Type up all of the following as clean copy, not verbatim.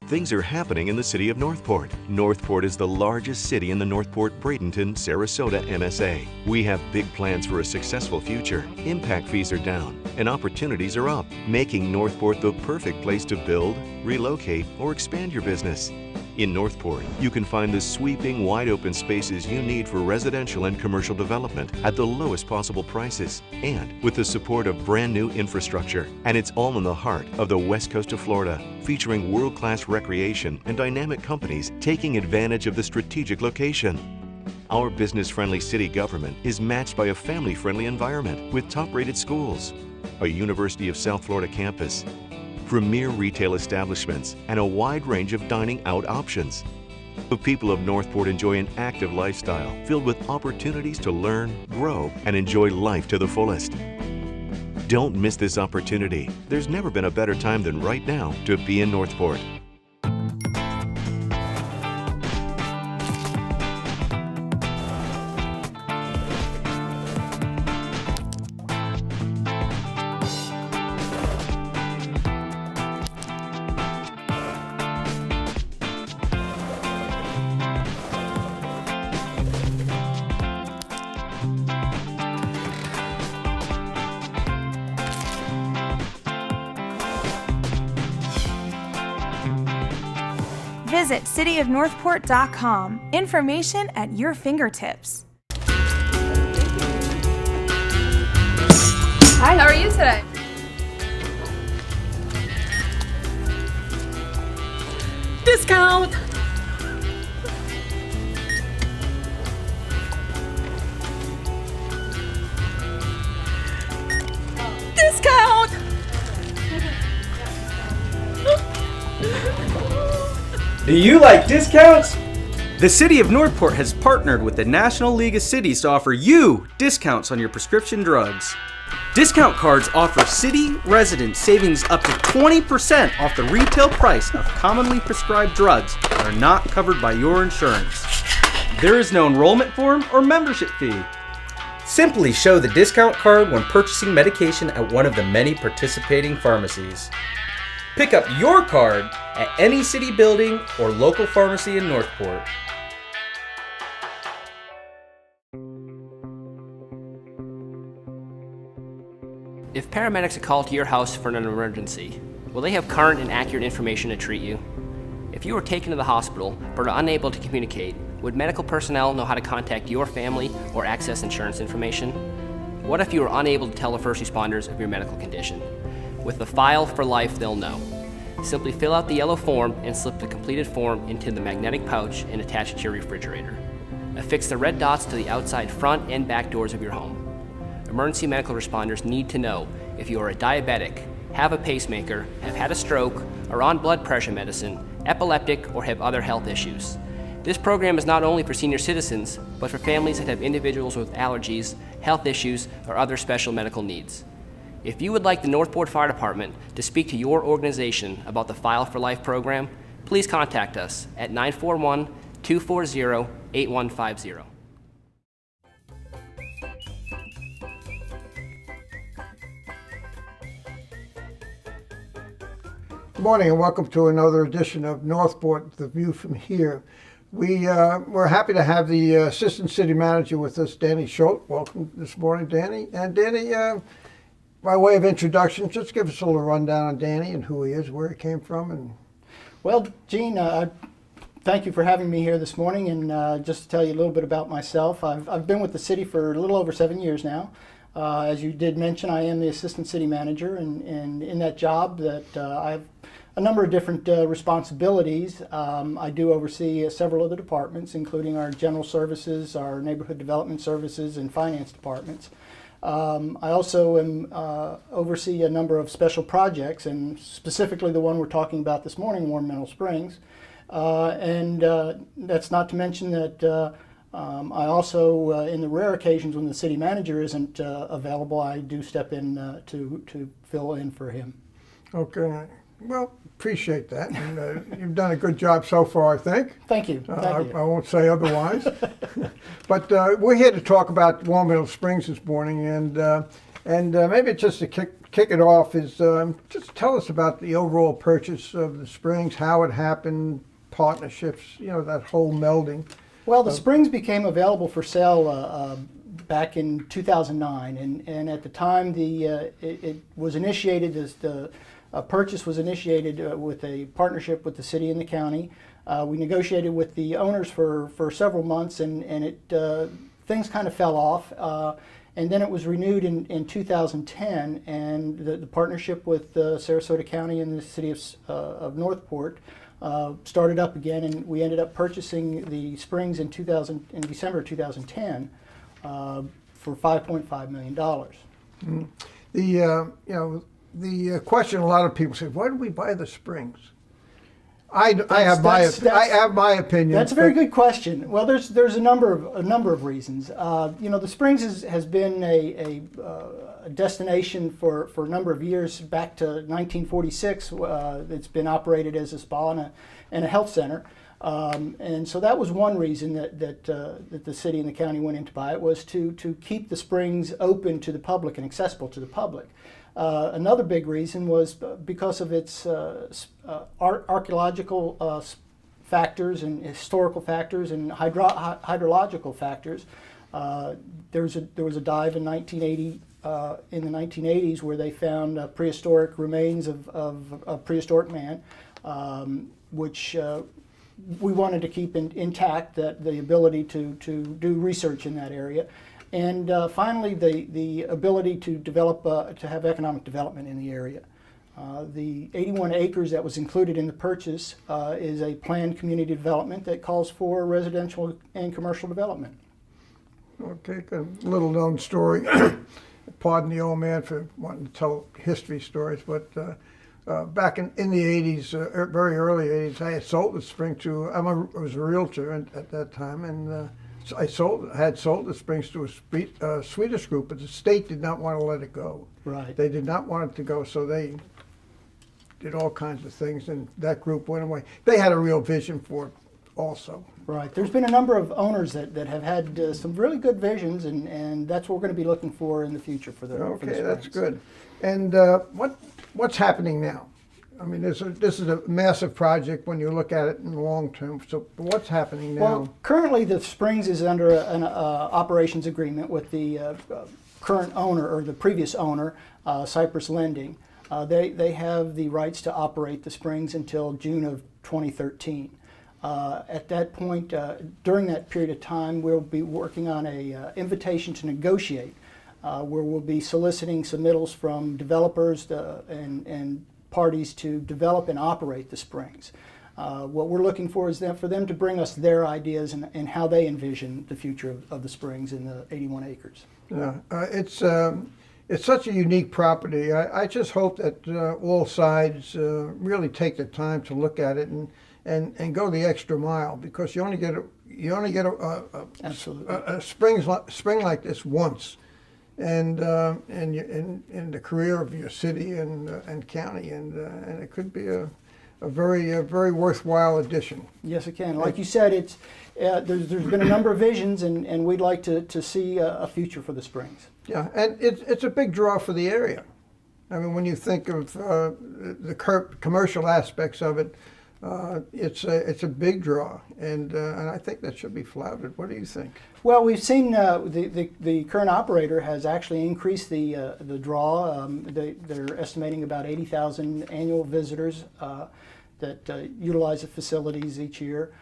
Things are happening in the city of Northport. Northport is the largest city in the Northport-Bradenton, Sarasota MSA. We have big plans for a successful future. Impact fees are down and opportunities are up, making Northport the perfect place to build, relocate, or expand your business. In Northport, you can find the sweeping, wide-open spaces you need for residential and commercial development at the lowest possible prices and with the support of brand new infrastructure. And it's all in the heart of the west coast of Florida, featuring world-class recreation and dynamic companies taking advantage of the strategic location. Our business-friendly city government is matched by a family-friendly environment with top-rated schools, a University of South Florida campus, premier retail establishments, and a wide range of dining out options. The people of Northport enjoy an active lifestyle filled with opportunities to learn, grow, and enjoy life to the fullest. Don't miss this opportunity. There's never been a better time than right now to be in Northport. Visit cityofnorthport.com. Information at your fingertips. Hi. How are you today? Discount! Discount! Do you like discounts? The City of Northport has partnered with the National League of Cities to offer you discounts on your prescription drugs. Discount cards offer city residents savings up to 20% off the retail price of commonly prescribed drugs that are not covered by your insurance. There is no enrollment form or membership fee. Simply show the discount card when purchasing medication at one of the many participating pharmacies. Pick up your card at any city building or local pharmacy in Northport. If paramedics are called to your house for an emergency, will they have current and accurate information to treat you? If you were taken to the hospital but are unable to communicate, would medical personnel know how to contact your family or access insurance information? What if you are unable to tell the first responders of your medical condition? With the File for Life, they'll know. Simply fill out the yellow form and slip the completed form into the magnetic pouch and attach it to your refrigerator. Affix the red dots to the outside front and back doors of your home. Emergency medical responders need to know if you are a diabetic, have a pacemaker, have had a stroke, are on blood pressure medicine, epileptic, or have other health issues. This program is not only for senior citizens, but for families that have individuals with allergies, health issues, or other special medical needs. If you would like the Northport Fire Department to speak to your organization about the File for Life program, please contact us at 941-240-8150. Good morning and welcome to another edition of Northport, The View from Here. We're happy to have the Assistant City Manager with us, Danny Schultz. Welcome this morning, Danny. And Danny, by way of introduction, just give us a little rundown on Danny and who he is, where he came from. Well, Gene, thank you for having me here this morning, and just to tell you a little bit about myself, I've been with the city for a little over 7 years now. As you did mention, I am the Assistant City Manager, and in that job that I have a number of different responsibilities. I do oversee several other departments, including our general services, our neighborhood development services, and finance departments. I also oversee a number of special projects, and specifically the one we're talking about this morning, Warm Mineral Springs. And that's not to mention that I also, in the rare occasions when the city manager isn't available, I do step in to fill in for him. Okay. Well, appreciate that. And, you've done a good job so far, I think. Thank you. Thank you. I won't say otherwise. But we're here to talk about Warm Mineral Springs this morning, and maybe just to kick kick it off is just tell us about the overall purchase of the Springs, how it happened, partnerships, that whole melding. Well, the Springs became available for sale back in 2009, and at the time it was initiated as the purchase was initiated with a partnership with the city and the county. We negotiated with the owners for several months, and things kind of fell off. And then it was renewed in 2010, and the partnership with Sarasota County and the city of Northport started up again, and we ended up purchasing the Springs in December 2010 for $5.5 million. Mm. The question a lot of people say, why do we buy the Springs? I have my opinion. That's a very good question. Well, there's a number of reasons. The Springs has been a destination for a number of years. Back to 1946, it's been operated as a spa and a health center, and so that was one reason that the city and the county went in to buy it, was to keep the Springs open to the public and accessible to the public. Another big reason was because of its archaeological factors and historical factors and hydrological factors. There was a dive in 1980 in the 1980s where they found prehistoric remains of prehistoric man, which we wanted to keep intact, the ability to do research in that area. And finally, the ability to develop, to have economic development in the area. The 81 acres that was included in the purchase is a planned community development that calls for residential and commercial development. Okay, a little known story. Pardon the old man for wanting to tell history stories, but back in the 80s, very early 80s, I had sold the Spring to, I was a realtor at that time, and so I had sold the Springs to a Swedish group, but the state did not want to let it go. Right. They did not want it to go, so they did all kinds of things, and that group went away. They had a real vision for it also. Right. There's been a number of owners that have had some really good visions, and that's what we're going to be looking for in the future for the Okay, for the that's Springs. good. And what's happening now? I mean, this is a massive project when you look at it in the long term. So what's happening now? Well, currently the Springs is under an operations agreement with the current owner, or the previous owner, Cypress Lending. They have the rights to operate the Springs until June of 2013. At that point, during that period of time, we'll be working on a invitation to negotiate, where we'll be soliciting submittals from developers and parties to develop and operate the Springs. What we're looking for is for them to bring us their ideas and how they envision the future of the Springs in the 81 acres. Yeah, it's such a unique property. I just hope that all sides really take the time to look at it and go the extra mile, because you only get a spring like this once. And in the career of your city and county, and it could be a very worthwhile addition. Yes, it can. Like you said, there's been a number of visions, and we'd like to see a future for the Springs. Yeah, and it's a big draw for the area. I mean, when you think of the commercial aspects of it, it's a big draw, and I think that should be flouted. What do you think? Well, we've seen the current operator has actually increased the draw. They're estimating about 80,000 annual visitors that utilize the facilities each year.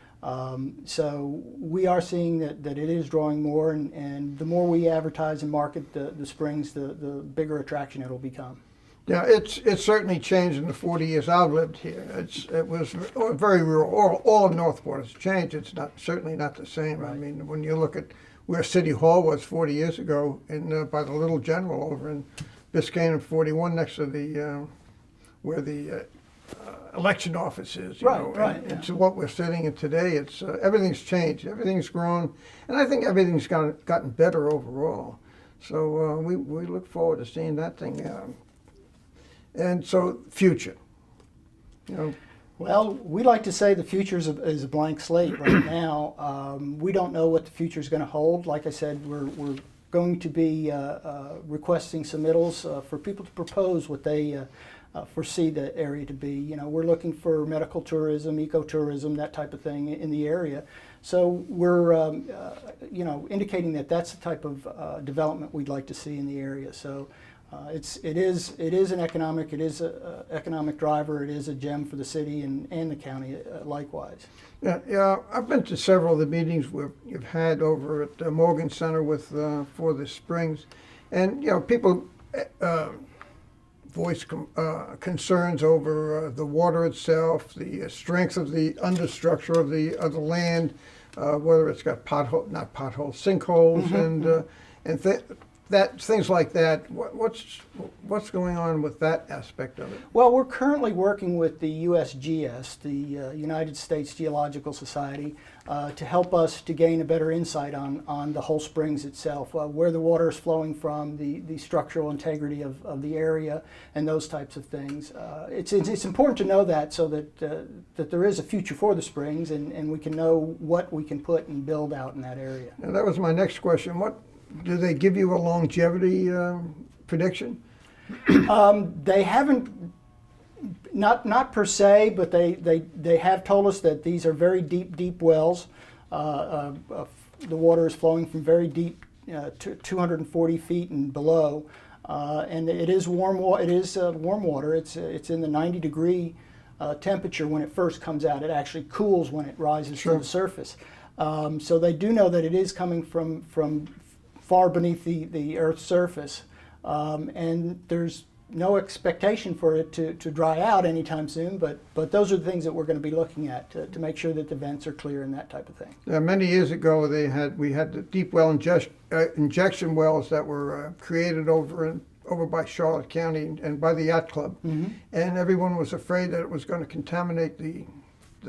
So we are seeing that it is drawing more, and the more we advertise and market the Springs, the bigger attraction it'll become. Yeah, it's certainly changed in the 40 years I've lived here. It was very rural. All of Northport has changed. It's certainly not the same. Right. I mean, when you look at where City Hall was 40 years ago, by the Little General over in Biscayne and 41, next to the where the election office is. Right. And so what we're sitting in today, it's everything's changed. Everything's grown, and I think everything's gotten better overall. So we look forward to seeing that thing. And so, future. Well, we like to say the future is a blank slate right now. We don't know what the future is going to hold. Like I said, we're going to be requesting submittals for people to propose what they foresee the area to be. You know, we're looking for medical tourism, ecotourism, that type of thing in the area. So we're, you know, indicating that that's the type of development we'd like to see in the area. So it is an economic driver. It is a gem for the city and the county likewise. Yeah, I've been to several of the meetings we've had over at the Morgan Center with for the Springs, and you know, people voice concerns over the water itself, the strength of the understructure of the land, whether it's got sinkholes, and things like that. What's going on with that aspect of it? Well, we're currently working with the USGS, the United States Geological Society, to help us to gain a better insight on the whole springs itself, where the water is flowing from, the structural integrity of the area, and those types of things. It's important to know that, so that there is a future for the springs, and we can know what we can put and build out in that area. And that was my next question. What do they give you a longevity prediction? They haven't, not per se, but they have told us that these are very deep wells. The water is flowing from very deep, 240 feet and below, and it is warm water. It is warm water. It's in the 90-degree temperature when it first comes out. It actually cools when it rises to the surface. So they do know that it is coming from far beneath the Earth's surface, and there's no expectation for it to dry out anytime soon, but those are the things that we're going to be looking at to make sure that the vents are clear and that type of thing. Many years ago, we had the deep well injection wells that were created over by Charlotte County and by the yacht club, and everyone was afraid that it was going to contaminate the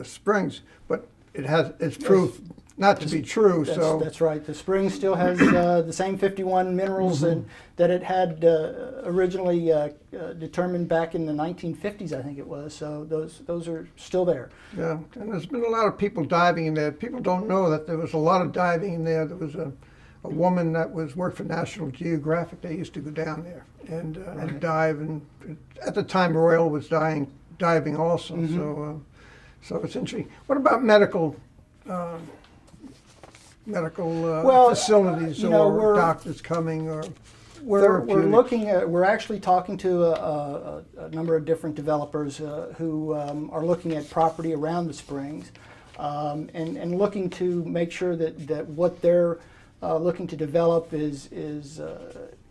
springs, but it's proved not to be true. That's right. The spring still has the same 51 minerals that it had originally determined back in the 1950s, I think it was. So those are still there. Yeah, and there's been a lot of people diving in there. People don't know that there was a lot of diving in there. There was a woman that worked for National Geographic. They used to go down there and dive. And at the time, Royal was diving also. So it's interesting. What about medical facilities, or doctors coming, or we're actually talking to a number of different developers who are looking at property around the springs, and looking to make sure that what they're looking to develop is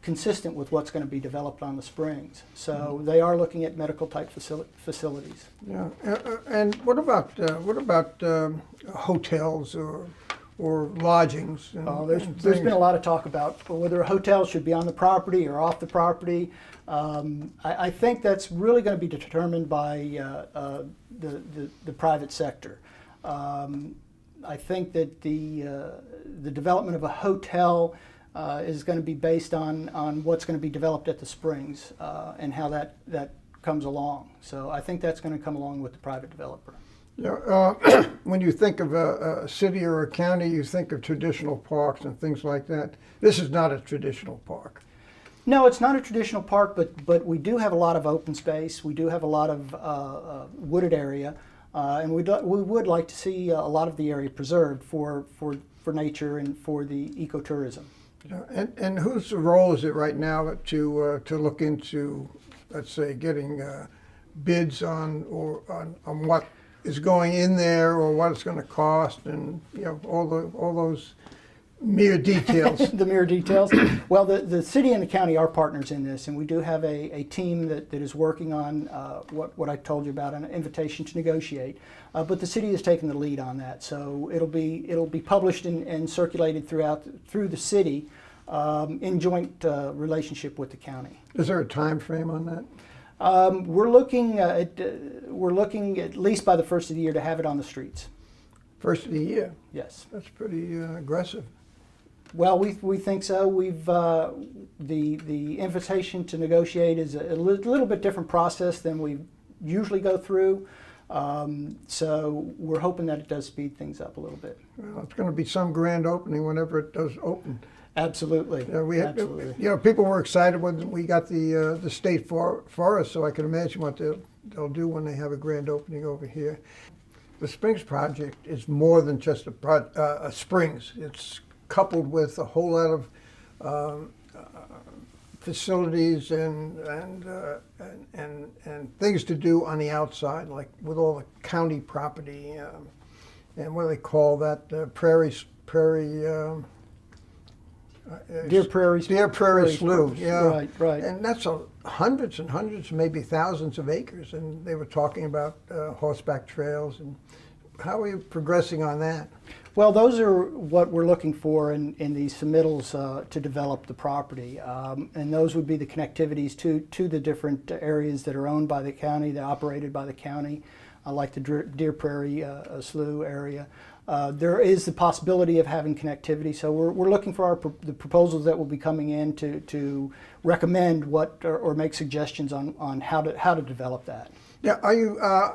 consistent with what's going to be developed on the springs. So they are looking at medical type facilities. Yeah, and what about hotels or lodgings? There's been a lot of talk about whether hotels should be on the property or off the property. I think that's really going to be determined by the private sector. I think that the development of a hotel is going to be based on what's going to be developed at the springs and how that comes along. So I think that's going to come along with the private developer. Yeah, when you think of a city or a county, you think of traditional parks and things like that. This is not a traditional park. No, it's not a traditional park, but we do have a lot of open space. We do have a lot of wooded area, and we would like to see a lot of the area preserved for nature and for the ecotourism. Yeah, and whose role is it right now to look into, let's say, getting bids on what is going in there or what it's going to cost, and all those mere details. The mere details. Well, the city and the county are partners in this, and we do have a team that is working on what I told you about, an invitation to negotiate. But the city has taken the lead on that, so it'll be published and circulated through the city in joint relationship with the county. Is there a time frame on that? We're looking at least by the first of the year to have it on the streets. First of the year? Yes. That's pretty aggressive. Well, we think so. We've the invitation to negotiate is a little bit different process than we usually go through. So we're hoping that it does speed things up a little bit. Well, it's going to be some grand opening whenever it does open. Absolutely. Absolutely. People were excited when we got the state forest, so I can imagine what they'll do when they have a grand opening over here. The Springs project is more than just a springs. It's coupled with a whole lot of facilities and things to do on the outside, like with all the county property and what do they call that? Deer Prairie Slough. Yeah, right. And that's hundreds and hundreds, maybe thousands of acres. And they were talking about horseback trails. And how are you progressing on that? Well, those are what we're looking for in these submittals to develop the property. And those would be the connectivities to the different areas that are owned by the county, that are operated by the county, like the Deer Prairie Slough area. There is the possibility of having connectivity, so we're looking for the proposals that will be coming in to recommend what or make suggestions on how to develop that. Yeah,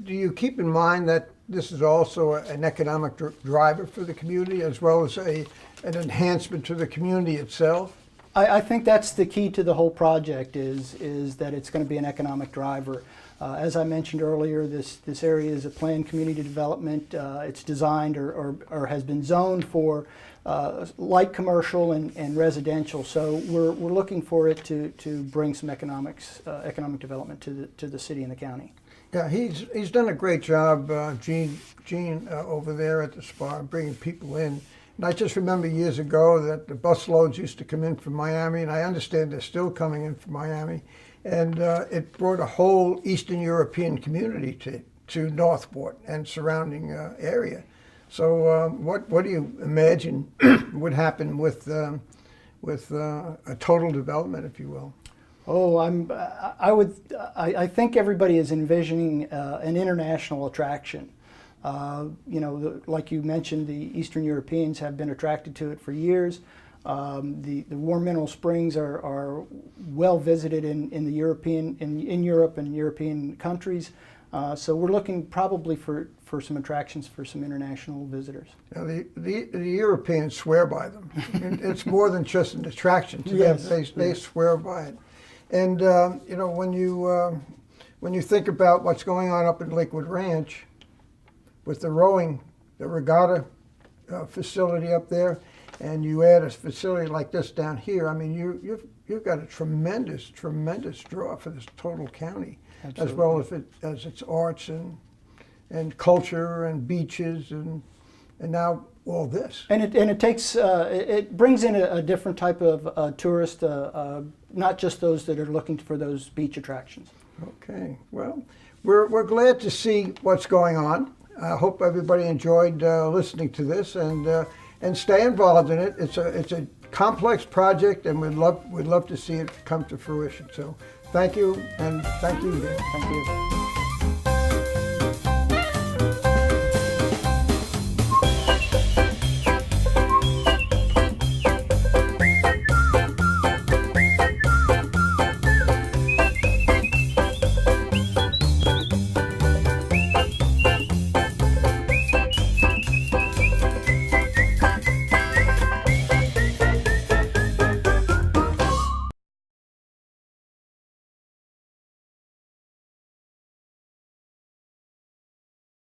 do you keep in mind that this is also an economic driver for the community as well as an enhancement to the community itself? I think that's the key to the whole project is that it's going to be an economic driver. As I mentioned earlier, this area is a planned community development. It's designed or has been zoned for light commercial and residential. So we're looking for it to bring some economic development to the city and the county. Yeah, he's done a great job, Gene over there at the spa, bringing people in. And I just remember years ago that the bus loads used to come in from Miami, and I understand they're still coming in from Miami. And it brought a whole Eastern European community to Northport and surrounding area. So what do you imagine would happen with a total development, if you will? Oh, I think everybody is envisioning an international attraction. Like you mentioned, the Eastern Europeans have been attracted to it for years. The warm mineral springs are well visited in Europe and European countries. So we're looking probably for some attractions for some international visitors. Now, the Europeans swear by them. It's more than just an attraction to yes, them. They swear by it. And when you think about what's going on up in Lakewood Ranch with the regatta facility up there, and you add a facility like this down here, I mean, you've got a tremendous draw for this total county. Absolutely. As well as its arts and culture and beaches and now all this. And it takes it brings in a different type of tourist, not just those that are looking for those beach attractions. Okay, well, we're glad to see what's going on. I hope everybody enjoyed listening to this and stay involved in it. It's a complex project, and we'd love to see it come to fruition. So thank you, and thank you again. Thank you.